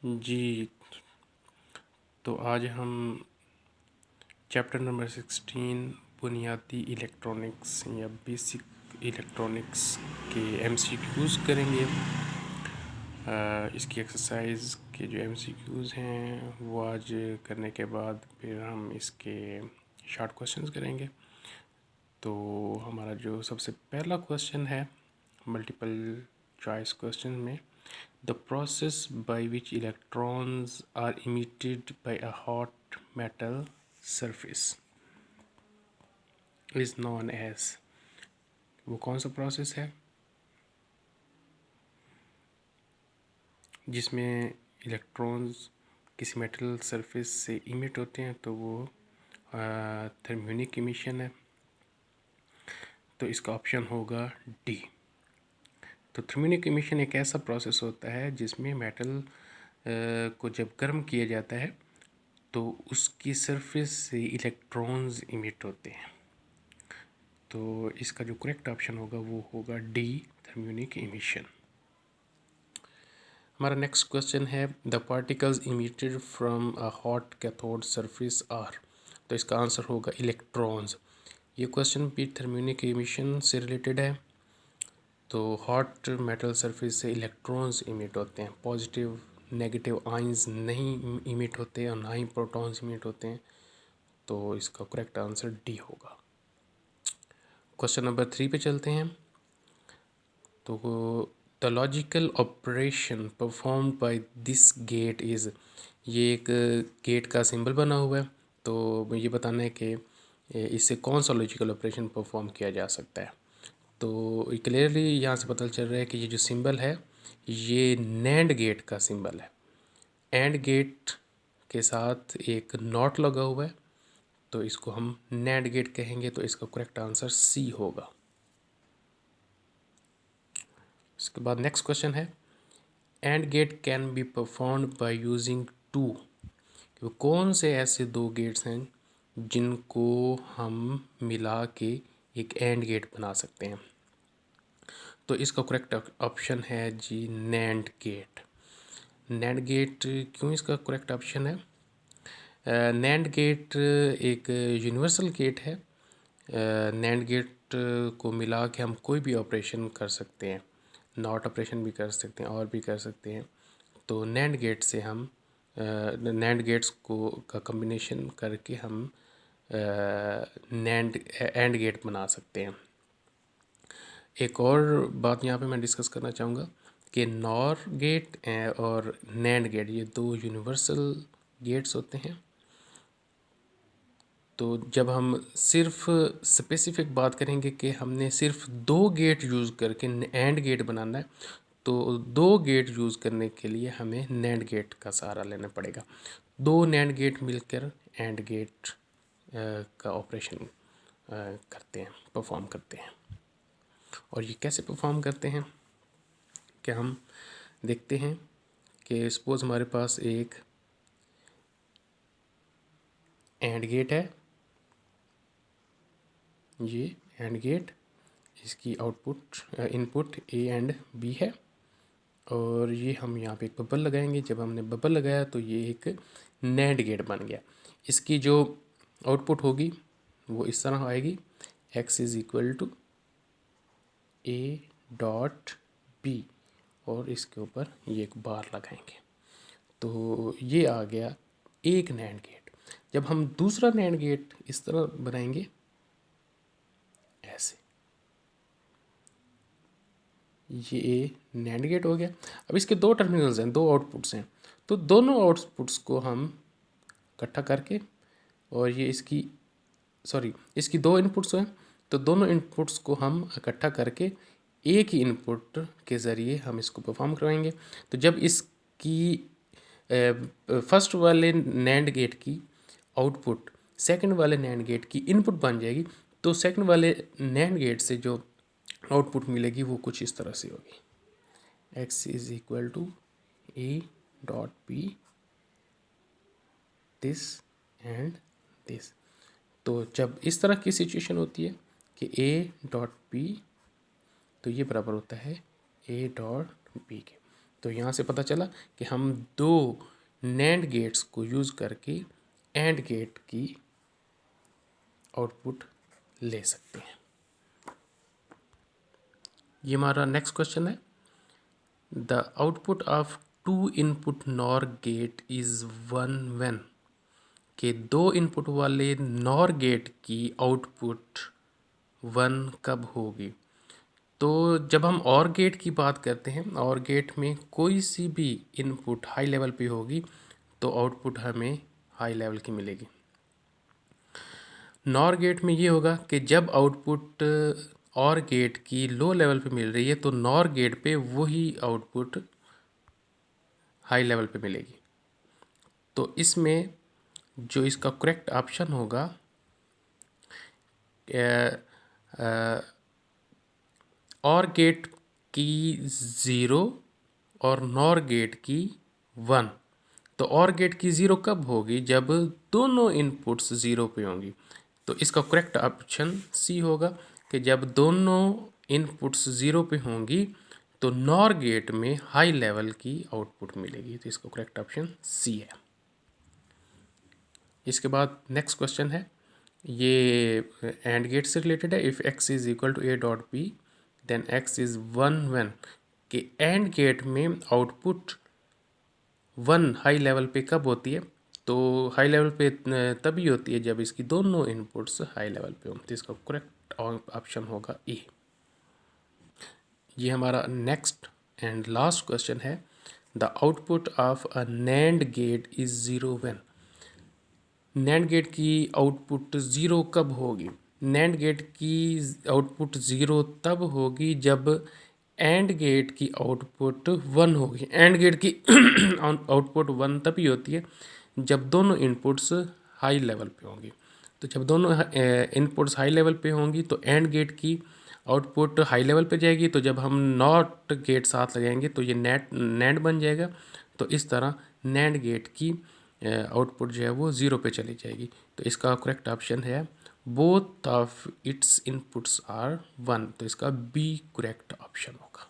जी, तो आज हम चैप्टर नंबर 16 बुनियादी इलेक्ट्रॉनिक्स या बेसिक इलेक्ट्रॉनिक्स के एमसीक्यूज़ करेंगे। इसकी एक्सरसाइज के जो एमसीक्यूज़ हैं वो आज करने के बाद फिर हम इसके शॉर्ट क्वेश्चंस करेंगे। तो हमारा जो सबसे पहला क्वेश्चन है मल्टीपल चॉइस क्वेश्चन में, the process by which electrons are emitted by a hot metal surface is known as, वो कौन सा प्रोसेस है जिसमें इलेक्ट्रॉन्स किसी मेटल सरफेस से इमिट होते हैं, तो वो थर्मियोनिक इमिशन है। तो इसका ऑप्शन होगा डी। तो थर्मियोनिक इमिशन एक ऐसा प्रोसेस होता है जिसमें मेटल को जब गर्म किया जाता है तो उसकी सरफेस से इलेक्ट्रॉन्स इमिट होते हैं। तो इसका जो करेक्ट ऑप्शन होगा वो होगा डी, थर्मियोनिक इमिशन। हमारा नेक्स्ट क्वेश्चन है the particles emitted from a hot cathode surface are. तो इसका आंसर होगा इलेक्ट्रॉन्स। ये क्वेश्चन भी थर्मियोनिक इमिशन से रिलेटेड है। तो हॉट मेटल सरफेस से इलेक्ट्रॉन्स इमिट होते हैं, पॉजिटिव नेगेटिव आयंस नहीं इमिट होते और ना ही प्रोटॉन्स इमिट होते हैं। तो इसका करेक्ट आंसर डी होगा। क्वेश्चन नंबर 3 पे चलते हैं। तो the logical operation perform by this gate is, ये एक गेट का सिंबल बना हुआ है। तो ये बताना है कि इससे कौन सा लॉजिकल ऑपरेशन परफॉर्म किया जा सकता है। तो क्लियरली यहाँ से पता चल रहा है कि ये जो सिंबल है ये नैंड गेट का सिंबल है। एंड गेट के साथ एक नॉट लगा हुआ है, तो इसको हम नैंड गेट कहेंगे। तो इसका करेक्ट आंसर सी होगा। इसके बाद नेक्स्ट क्वेश्चन है and gate can be performed by using two. कौन से ऐसे दो गेट्स हैं जिनको हम मिला के एक एंड गेट बना सकते हैं। तो इसका करेक्ट ऑप्शन है जी नैंड गेट। नैंड गेट क्यों इसका करेक्ट ऑप्शन है? नैंड गेट एक यूनिवर्सल गेट है। नैंड गेट को मिला के हम कोई भी ऑपरेशन कर सकते हैं, नॉट ऑपरेशन भी कर सकते हैं और भी कर सकते हैं। तो नैंड गेट से हम नैंड गेट्स को का कम्बिनेशन करके हम नैंड एंड गेट बना सकते हैं। एक और बात यहाँ पे मैं डिस्कस करना चाहूँगा कि नॉर गेट और नैंड गेट ये दो यूनिवर्सल गेट्स होते हैं। तो जब हम सिर्फ स्पेसिफिक बात करेंगे कि हमने सिर्फ दो गेट यूज़ करके एंड गेट बनाना है, तो दो गेट यूज़ करने के लिए हमें नैंड गेट का सहारा लेना पड़ेगा। दो नैंड गेट मिलकर एंड गेट का ऑपरेशन करते हैं, परफॉर्म करते हैं। और ये कैसे परफॉर्म करते हैं कि हम देखते हैं कि सपोज़ हमारे पास एक एंड गेट है, ये एंड गेट, इसकी output input A and B है और ये हम यहाँ पे एक बबल लगाएंगे। जब हमने बबल लगाया तो ये एक नैंड गेट बन गया। इसकी जो आउटपुट होगी वो इस तरह आएगी, x is equal to A dot B और इसके ऊपर ये एक बार लगाएंगे। तो ये आ गया एक नैंड गेट। जब हम दूसरा नैंड गेट इस तरह बनाएंगे ऐसे, ये नैंड गेट हो गया। अब इसके दो टर्मिनल्स हैं, दो आउटपुट्स हैं, तो दोनों आउटपुट्स को हम इकट्ठा करके और ये इसकी दो इनपुट्स हैं, तो दोनों इनपुट्स को हम इकट्ठा करके एक ही इनपुट के ज़रिए हम इसको परफॉर्म करवाएंगे। तो जब इसकी फर्स्ट वाले नैंड गेट की आउटपुट सेकंड वाले नैंड गेट की इनपुट बन जाएगी, तो सेकंड वाले नैंड गेट से जो आउटपुट मिलेगी वो कुछ इस तरह से होगी, x is equal to A dot B this and this. तो जब इस तरह की सिचुएशन होती है कि a डॉट बी, तो ये बराबर होता है a डॉट बी के। तो यहाँ से पता चला कि हम दो NAND गेट्स को यूज़ करके AND गेट की आउटपुट ले सकते हैं। ये हमारा नेक्स्ट क्वेश्चन है, the output of 2 input NOR gate is 1 when, के 2 इनपुट वाले NOR गेट की आउटपुट 1 कब होगी। तो जब हम OR गेट की बात करते हैं, OR गेट में कोई सी भी इनपुट हाई लेवल पे होगी तो आउटपुट हमें हाई लेवल की मिलेगी। NOR गेट में ये होगा कि जब आउटपुट OR गेट की लो लेवल पे मिल रही है तो NOR गेट पे वही आउटपुट हाई लेवल पे मिलेगी। तो इसमें जो इसका करेक्ट ऑप्शन होगा OR गेट की 0 और NOR गेट की 1। तो OR गेट की 0 कब होगी, जब दोनों इनपुट्स 0 पे होंगी। तो इसका करेक्ट ऑप्शन सी होगा कि जब दोनों इनपुट्स 0 पे होंगी तो NOR गेट में हाई लेवल की आउटपुट मिलेगी। तो इसका करेक्ट ऑप्शन सी है। इसके बाद नेक्स्ट क्वेश्चन है, ये एंड गेट से रिलेटेड है। If x is equal to a dot b then x is 1 when, कि एंड गेट में आउटपुट 1 हाई लेवल पे कब होती है। तो हाई लेवल पे तभी होती है जब इसकी दोनों इनपुट्स हाई लेवल पे हों। तो इसका करेक्ट ऑप्शन होगा ए। ये हमारा नेक्स्ट एंड लास्ट क्वेश्चन है, the output of a NAND gate is 0 when. NAND gate की आउटपुट 0 कब होगी। NAND गेट की आउटपुट 0 तब होगी जब AND गेट की आउटपुट 1 होगी। AND गेट की आउटपुट 1 तभी होती है जब दोनों इनपुट्स हाई लेवल पे होंगी। तो जब दोनों इनपुट्स हाई लेवल पे होंगी तो AND गेट की आउटपुट हाई लेवल पे जाएगी। तो जब हम नॉट गेट साथ लगाएंगे तो ये NAND बन जाएगा। तो इस तरह NAND गेट की आउटपुट जो है वो 0 पे चली जाएगी। तो इसका करेक्ट ऑप्शन है both of its inputs are 1। तो इसका बी करेक्ट ऑप्शन होगा।